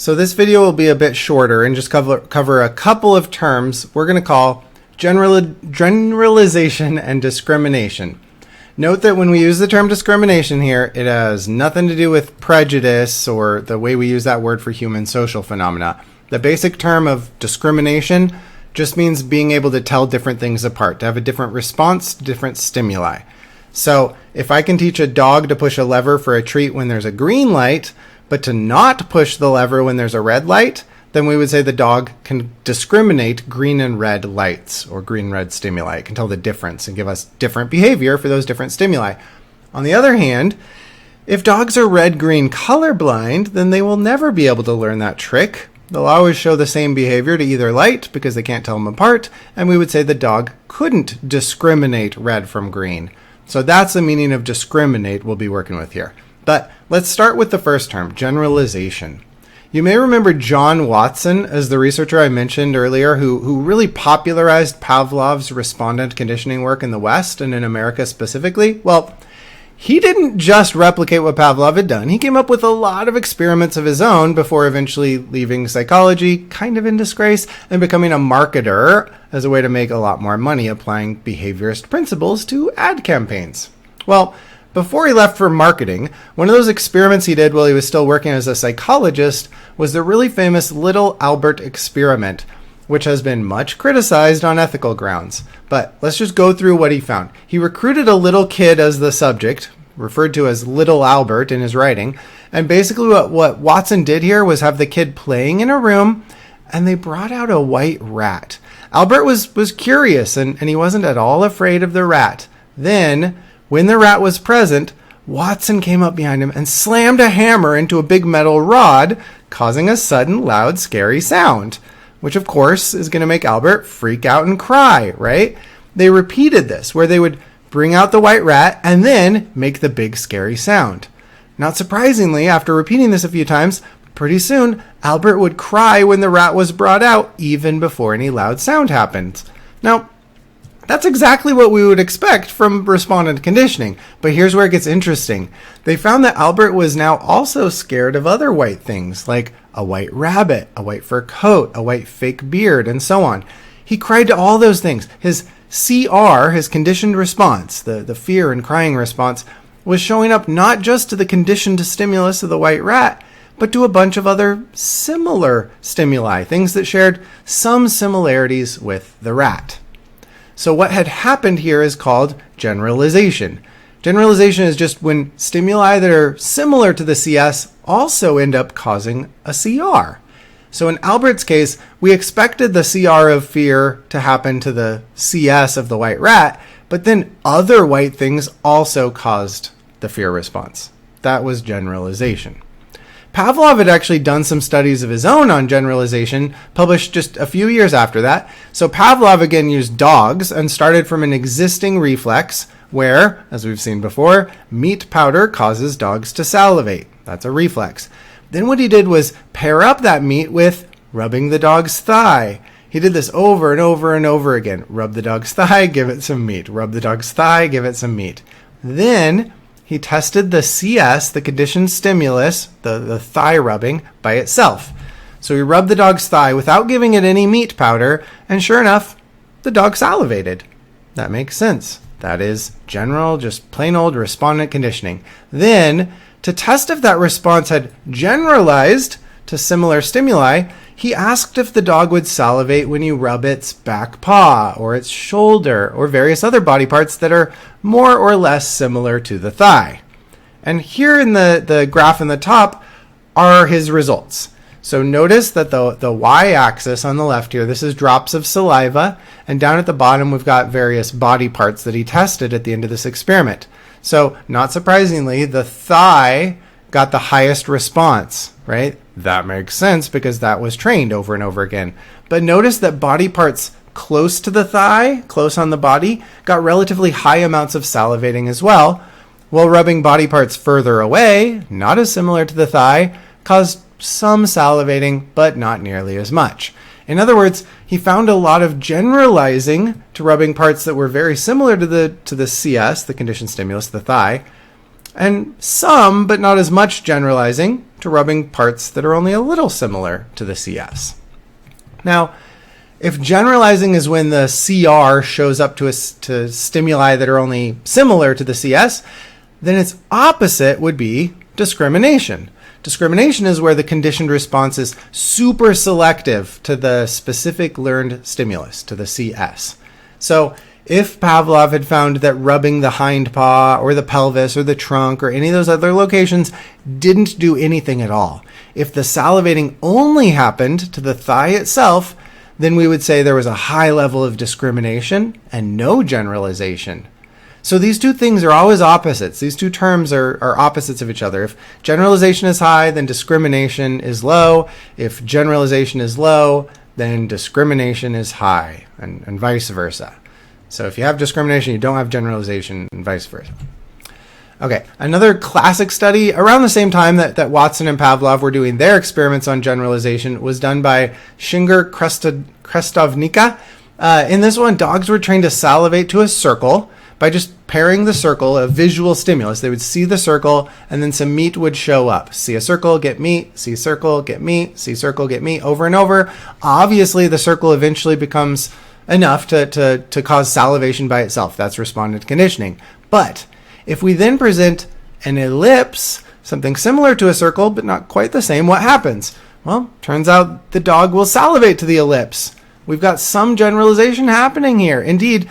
So this video will be a bit shorter and just cover a couple of terms we're going to call generalization and discrimination. Note that when we use the term discrimination here, it has nothing to do with prejudice or the way we use that word for human social phenomena. The basic term of discrimination just means being able to tell different things apart, to have a different response to different stimuli. So if I can teach a dog to push a lever for a treat when there's a green light, but to not push the lever when there's a red light, then we would say the dog can discriminate green and red lights or green-red stimuli. It can tell the difference and give us different behavior for those different stimuli. On the other hand, if dogs are red-green colorblind, then they will never be able to learn that trick. They'll always show the same behavior to either light because they can't tell them apart, and we would say the dog couldn't discriminate red from green. So that's the meaning of discriminate we'll be working with here. But let's start with the first term, generalization. You may remember John Watson as the researcher I mentioned earlier who really popularized Pavlov's respondent conditioning work in the West and in America specifically. Well, he didn't just replicate what Pavlov had done. He came up with a lot of experiments of his own before eventually leaving psychology, kind of in disgrace, and becoming a marketer as a way to make a lot more money applying behaviorist principles to ad campaigns. Well, before he left for marketing, one of those experiments he did while he was still working as a psychologist was the really famous Little Albert experiment, which has been much criticized on ethical grounds. But let's just go through what he found. He recruited a little kid as the subject, referred to as Little Albert in his writing, and basically what Watson did here was have the kid playing in a room, and they brought out a white rat. Albert was curious, and he wasn't at all afraid of the rat. Then, when the rat was present, Watson came up behind him and slammed a hammer into a big metal rod, causing a sudden, loud, scary sound, which of course is going to make Albert freak out and cry, right? They repeated this, where they would bring out the white rat and then make the big, scary sound. Not surprisingly, after repeating this a few times, pretty soon, Albert would cry when the rat was brought out, even before any loud sound happened. Now, that's exactly what we would expect from respondent conditioning, but here's where it gets interesting. They found that Albert was now also scared of other white things, like a white rabbit, a white fur coat, a white fake beard, and so on. He cried to all those things. His CR, his conditioned response, the fear and crying response, was showing up not just to the conditioned stimulus of the white rat, but to a bunch of other similar stimuli, things that shared some similarities with the rat. So what had happened here is called generalization. Generalization is just when stimuli that are similar to the CS also end up causing a CR. So in Albert's case, we expected the CR of fear to happen to the CS of the white rat, but then other white things also caused the fear response. That was generalization. Pavlov had actually done some studies of his own on generalization, published just a few years after that. So Pavlov again used dogs and started from an existing reflex where, as we've seen before, meat powder causes dogs to salivate. That's a reflex. Then what he did was pair up that meat with rubbing the dog's thigh. He did this over and over and over again. Rub the dog's thigh, give it some meat. Rub the dog's thigh, give it some meat. Then he tested the CS, the conditioned stimulus, the thigh rubbing, by itself. So he rubbed the dog's thigh without giving it any meat powder, and sure enough, the dog salivated. That makes sense. That is general, just plain old respondent conditioning. Then, to test if that response had generalized to similar stimuli, he asked if the dog would salivate when you rub its back paw or its shoulder or various other body parts that are more or less similar to the thigh. And here in the graph in the top are his results. So notice that the y-axis on the left here, this is drops of saliva, and down at the bottom we've got various body parts that he tested at the end of this experiment. So not surprisingly, the thigh got the highest response, right? That makes sense because that was trained over and over again. But notice that body parts close to the thigh, close on the body, got relatively high amounts of salivating as well, while rubbing body parts further away, not as similar to the thigh, caused some salivating, but not nearly as much. In other words, he found a lot of generalizing to rubbing parts that were very similar to the CS, the conditioned stimulus, the thigh, and some, but not as much generalizing to rubbing parts that are only a little similar to the CS. Now, if generalizing is when the CR shows up to stimuli that are only similar to the CS, then its opposite would be discrimination. Discrimination is where the conditioned response is super selective to the specific learned stimulus, to the CS. So if Pavlov had found that rubbing the hind paw or the pelvis or the trunk or any of those other locations didn't do anything at all, if the salivating only happened to the thigh itself, then we would say there was a high level of discrimination and no generalization. So these two things are always opposites. These two terms are opposites of each other. If generalization is high, then discrimination is low. If generalization is low, then discrimination is high, and vice versa. So if you have discrimination, you don't have generalization, and vice versa. Okay, another classic study around the same time that Watson and Pavlov were doing their experiments on generalization was done by Shinger-Krestovnica. In this one, dogs were trained to salivate to a circle by just pairing the circle, a visual stimulus. They would see the circle, and then some meat would show up. See a circle, get meat, see circle, get meat, see circle, get meat, over and over. Obviously, the circle eventually becomes enough to cause salivation by itself. That's respondent conditioning. But if we then present an ellipse, something similar to a circle, but not quite the same, what happens? Well, turns out the dog will salivate to the ellipse. We've got some generalization happening here. Indeed,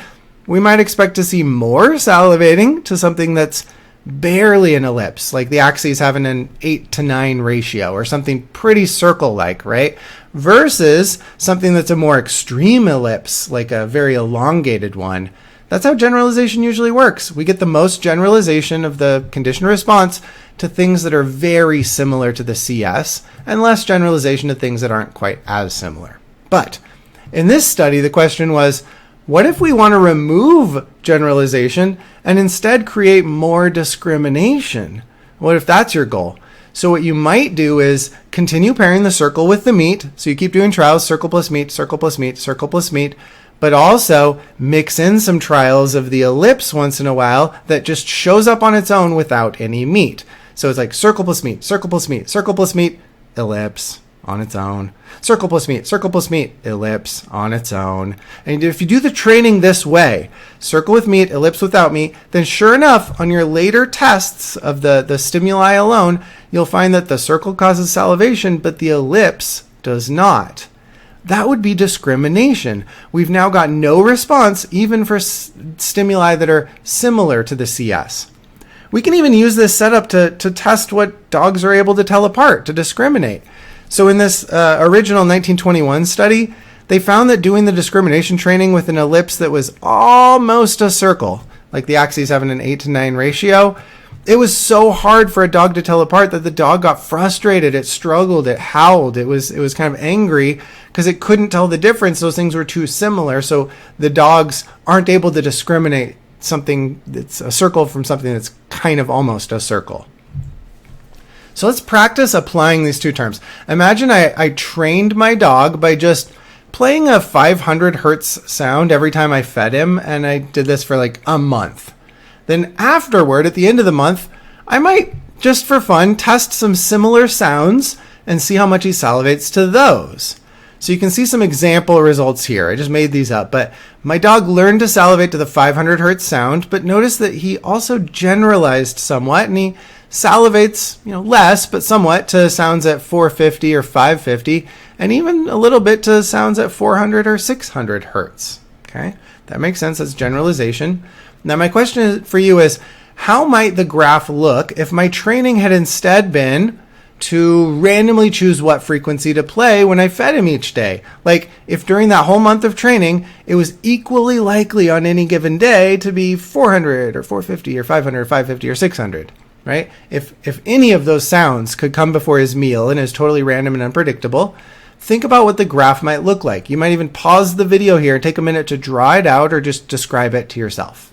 we might expect to see more salivating to something that's barely an ellipse, like the axes having an 8:9 ratio or something pretty circle-like, right? Versus something that's a more extreme ellipse, like a very elongated one. That's how generalization usually works. We get the most generalization of the conditioned response to things that are very similar to the CS, and less generalization to things that aren't quite as similar. But in this study, the question was, what if we want to remove generalization and instead create more discrimination? What if that's your goal? So what you might do is continue pairing the circle with the meat. So you keep doing trials, circle plus meat, circle plus meat, circle plus meat, but also mix in some trials of the ellipse once in a while that just shows up on its own without any meat. So it's like circle plus meat, circle plus meat, circle plus meat, ellipse on its own, circle plus meat, ellipse on its own. And if you do the training this way, circle with meat, ellipse without meat, then sure enough, on your later tests of the stimuli alone, you'll find that the circle causes salivation, but the ellipse does not. That would be discrimination. We've now got no response even for stimuli that are similar to the CS. We can even use this setup to test what dogs are able to tell apart, to discriminate. So in this original 1921 study, they found that doing the discrimination training with an ellipse that was almost a circle, like the axes having an 8:9 ratio, it was so hard for a dog to tell apart that the dog got frustrated. It struggled. It howled. It was kind of angry because it couldn't tell the difference. Those things were too similar. So the dogs aren't able to discriminate something that's a circle from something that's kind of almost a circle. So let's practice applying these two terms. Imagine I trained my dog by just playing a 500 hertz sound every time I fed him, and I did this for like a month. Then afterward, at the end of the month, I might, just for fun, test some similar sounds and see how much he salivates to those. So you can see some example results here. I just made these up, but my dog learned to salivate to the 500 hertz sound, but notice that he also generalized somewhat, and he salivates, less, but somewhat to sounds at 450 or 550, and even a little bit to sounds at 400 or 600 hertz. Okay, that makes sense. That's generalization. Now my question for you is, how might the graph look if my training had instead been to randomly choose what frequency to play when I fed him each day? Like if during that whole month of training, it was equally likely on any given day to be 400 or 450 or 500 or 550 or 600. Right? If any of those sounds could come before his meal and is totally random and unpredictable, think about what the graph might look like. You might even pause the video here and take a minute to draw it out or just describe it to yourself.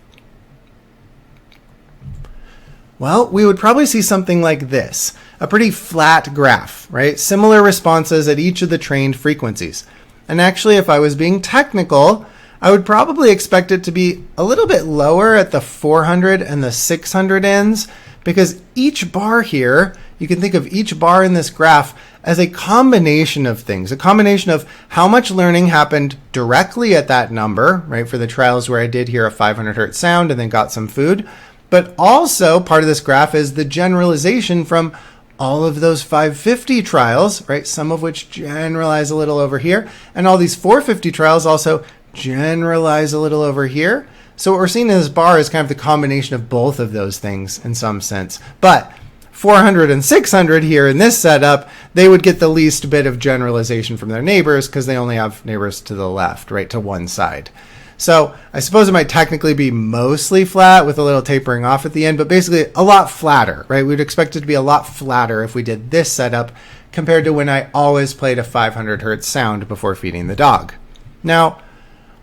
Well, we would probably see something like this, a pretty flat graph, right? Similar responses at each of the trained frequencies. And actually, if I was being technical, I would probably expect it to be a little bit lower at the 400 and the 600 ends, because each bar here you can think of each bar in this graph as a combination of things, a combination of how much learning happened directly at that number, right, for the trials where I did hear a 500 hertz sound and then got some food. But also part of this graph is the generalization from all of those 550 trials, right, some of which generalize a little over here, and all these 450 trials also generalize a little over here. So what we're seeing in this bar is kind of the combination of both of those things in some sense. But 400 and 600 here in this setup, they would get the least bit of generalization from their neighbors because they only have neighbors to the left, right, to one side. So I suppose it might technically be mostly flat with a little tapering off at the end, but basically a lot flatter, right? We'd expect it to be a lot flatter if we did this setup compared to when I always played a 500 hertz sound before feeding the dog. Now,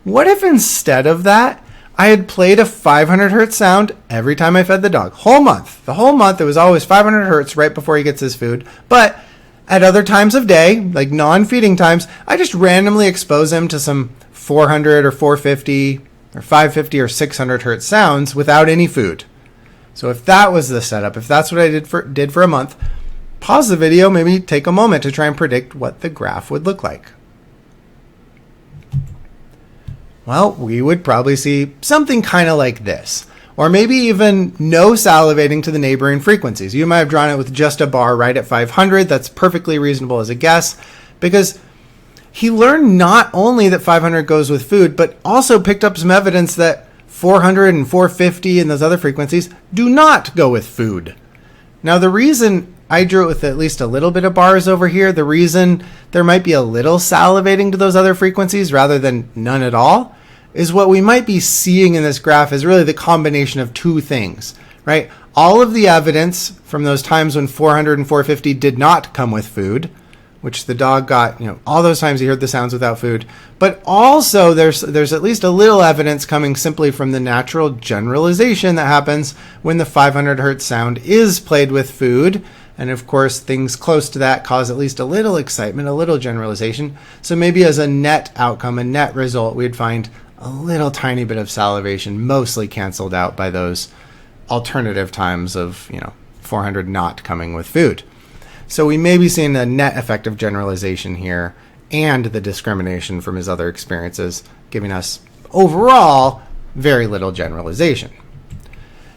what if instead of that, I had played a 500 hertz sound every time I fed the dog? Whole month. The whole month, it was always 500 hertz right before he gets his food. But at other times of day, like non-feeding times, I just randomly expose him to some 400 or 450 or 550 or 600 hertz sounds without any food. So if that was the setup, if that's what I did for a month, pause the video, maybe take a moment to try and predict what the graph would look like. Well, we would probably see something kind of like this, or maybe even no salivating to the neighboring frequencies. You might have drawn it with just a bar right at 500. That's perfectly reasonable as a guess, because he learned not only that 500 goes with food, but also picked up some evidence that 400 and 450 and those other frequencies do not go with food. Now, the reason I drew it with at least a little bit of bars over here, the reason there might be a little salivating to those other frequencies rather than none at all, is what we might be seeing in this graph is really the combination of two things, right? All of the evidence from those times when 400 and 450 did not come with food, which the dog got, all those times he heard the sounds without food. But also there's at least a little evidence coming simply from the natural generalization that happens when the 500 hertz sound is played with food. And of course, things close to that cause at least a little excitement, a little generalization. So maybe as a net outcome, a net result, we'd find a little tiny bit of salivation, mostly canceled out by those alternative times of, 400 not coming with food. So we may be seeing a net effect of generalization here and the discrimination from his other experiences, giving us overall very little generalization.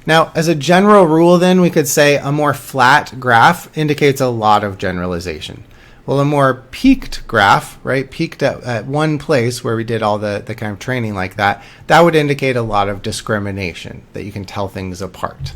Now, as a general rule, then, we could say a more flat graph indicates a lot of generalization. Well, a more peaked graph, right, peaked at one place where we did all the kind of training like that, that would indicate a lot of discrimination, that you can tell things apart.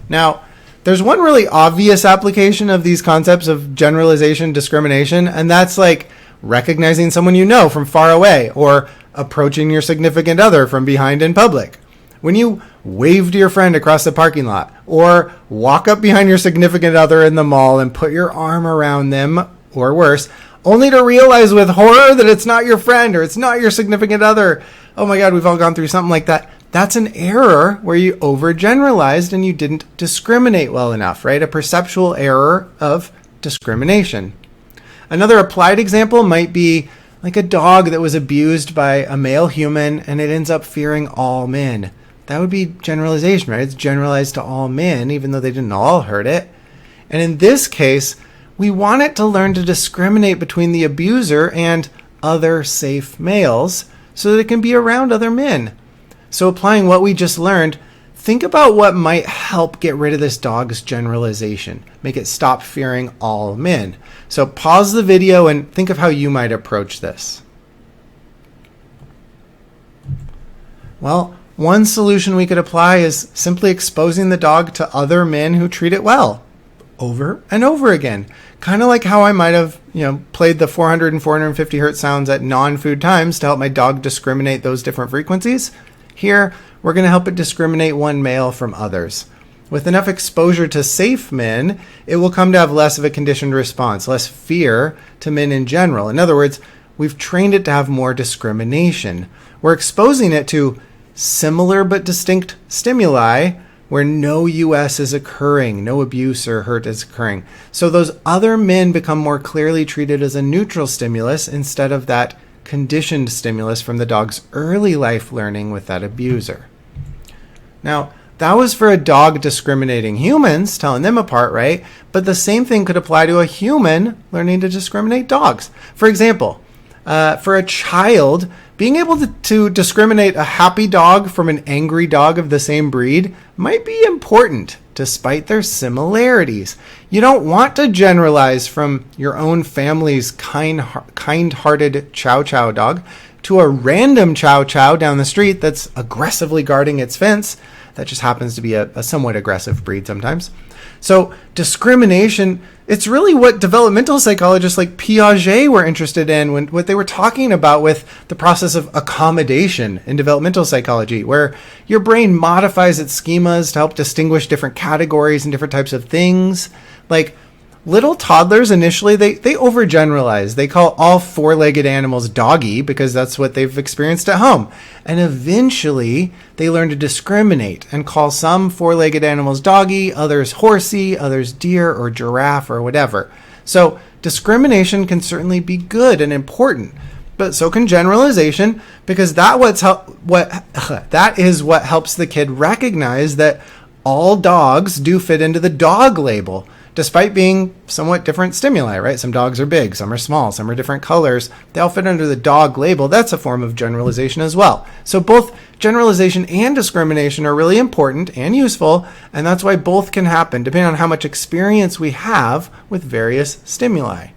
Now, there's one really obvious application of these concepts of generalization, discrimination, and that's like recognizing someone you know from far away or approaching your significant other from behind in public. When you wave to your friend across the parking lot or walk up behind your significant other in the mall and put your arm around them, or worse, only to realize with horror that it's not your friend or it's not your significant other. Oh my God, we've all gone through something like that. That's an error where you overgeneralized and you didn't discriminate well enough, right? A perceptual error of discrimination. Another applied example might be like a dog that was abused by a male human and it ends up fearing all men. That would be generalization, right? It's generalized to all men, even though they didn't all hurt it. And in this case, we want it to learn to discriminate between the abuser and other safe males so that it can be around other men. So applying what we just learned, think about what might help get rid of this dog's generalization, make it stop fearing all men. So pause the video and think of how you might approach this. Well, one solution we could apply is simply exposing the dog to other men who treat it well, over and over again. Kind of like how I might have, played the 400 and 450 hertz sounds at non-food times to help my dog discriminate those different frequencies. Here, we're going to help it discriminate one male from others. With enough exposure to safe men, it will come to have less of a conditioned response, less fear to men in general. In other words, we've trained it to have more discrimination. We're exposing it to similar but distinct stimuli where no US is occurring, no abuse or hurt is occurring. So those other men become more clearly treated as a neutral stimulus instead of that conditioned stimulus from the dog's early life learning with that abuser. Now, That was for a dog discriminating humans, telling them apart, right? But the same thing could apply to a human learning to discriminate dogs. For example, for a child, being able to discriminate a happy dog from an angry dog of the same breed might be important, despite their similarities. You don't want to generalize from your own family's kind-hearted chow chow dog to a random chow chow down the street that's aggressively guarding its fence. That just happens to be a somewhat aggressive breed sometimes. So discrimination, it's really what developmental psychologists like Piaget were interested in, what they were talking about with the process of accommodation in developmental psychology, where your brain modifies its schemas to help distinguish different categories and different types of things. Like little toddlers initially, they overgeneralize. They call all four-legged animals doggy because that's what they've experienced at home. And eventually, they learn to discriminate and call some four-legged animals doggy, others horsey, others deer or giraffe or whatever. So discrimination can certainly be good and important, but so can generalization, because that is what helps the kid recognize that all dogs do fit into the dog label, despite being somewhat different stimuli, right? Some dogs are big, some are small, some are different colors. They all fit under the dog label. That's a form of generalization as well. So both generalization and discrimination are really important and useful, and that's why both can happen depending on how much experience we have with various stimuli.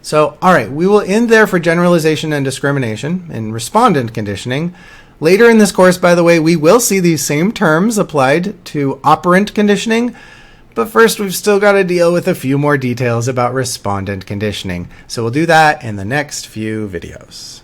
So, all right, we will end there for generalization and discrimination in respondent conditioning. Later in this course, by the way, we will see these same terms applied to operant conditioning. But first, we've still got to deal with a few more details about respondent conditioning. So we'll do that in the next few videos.